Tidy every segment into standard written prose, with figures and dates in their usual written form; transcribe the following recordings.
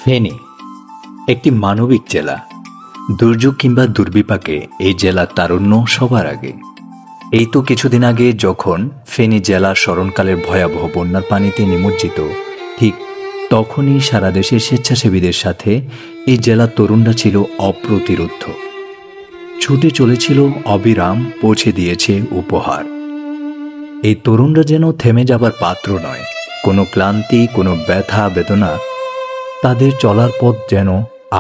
ফেনী একটি মানবিক জেলা। দুর্যোগ কিংবা দুর্বিপাকে এই জেলার তারুণ্য সবার আগে। এই তো কিছুদিন আগে যখন ফেনী জেলা স্মরণকালের ভয়াবহ বন্যার পানিতে নিমজ্জিত, ঠিক তখনই সারা দেশের স্বেচ্ছাসেবীদের সাথে এই জেলার তরুণরা ছিল অপ্রতিরোধ্য। ছুটে চলেছিল অবিরাম, পৌঁছে দিয়েছে উপহার। এই তরুণরা যেন থেমে যাবার পাত্র নয়। কোনো ক্লান্তি, কোনো ব্যথা বেদনা তাদের চলার পথ যেন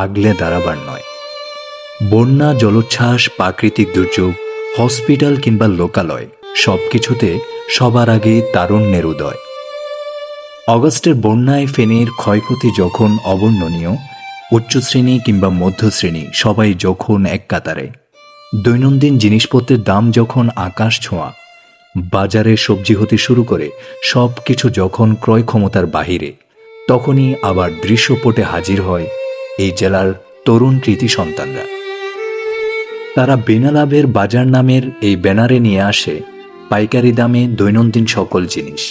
আগলে দাঁড়াবার নয়। বন্যা, জলোচ্ছ্বাস, প্রাকৃতিক দুর্যোগ, হসপিটাল কিংবা লোকালয়, সবকিছুতে সবার আগে তারুণ্যের উদয়। অগস্টের বন্যায় ফেনীর ক্ষয়ক্ষতি যখন অবর্ণনীয়, উচ্চশ্রেণী কিংবা মধ্যশ্রেণী সবাই যখন এক কাতারে, দৈনন্দিন জিনিসপত্রের দাম যখন আকাশ ছোঁয়া, বাজারে সবজি হতে শুরু করে সব কিছু যখন ক্রয় ক্ষমতার বাহিরে, তখনই আবার দৃশ্যপটে হাজির হয় এই জেলার তরুণ কৃতি সন্তানরা। তারা বিনা লাভের বাজার নামের এই ব্যানারে নিয়ে আসে পাইকারি দামে দৈনন্দিন সকল জিনিস,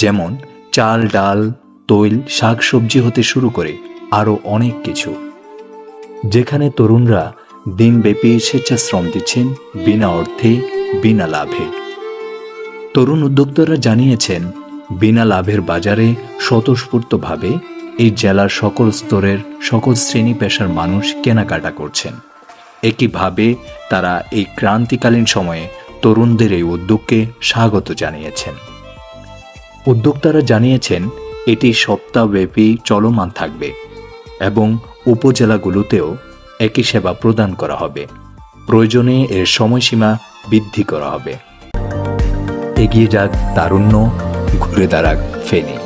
যেমন চাল, ডাল, তৈল, শাক সবজি হতে শুরু করে আরও অনেক কিছু। যেখানে তরুণরা দিনব্যাপী স্বেচ্ছাশ্রম দিচ্ছেন বিনা অর্থে, বিনা লাভে। তরুণ উদ্যোক্তারা জানিয়েছেন, বিনা লাভের বাজারে স্বতঃস্ফূর্তভাবে এই জেলার সকল স্তরের সকল শ্রেণী পেশার মানুষ কেনাকাটা করছেন। একইভাবে তারা এই ক্রান্তিকালীন সময়ে তরুণদের এই উদ্যোগকে স্বাগত জানিয়েছেন। উদ্যোক্তারা জানিয়েছেন, এটি সপ্তাহব্যাপী চলমান থাকবে এবং উপজেলাগুলোতেও একই সেবা প্রদান করা হবে। প্রয়োজনে এর সময়সীমা বৃদ্ধি করা হবে। এগিয়ে যাক তারুণ্য, ঘুরে দাঁড়াক ফেনী।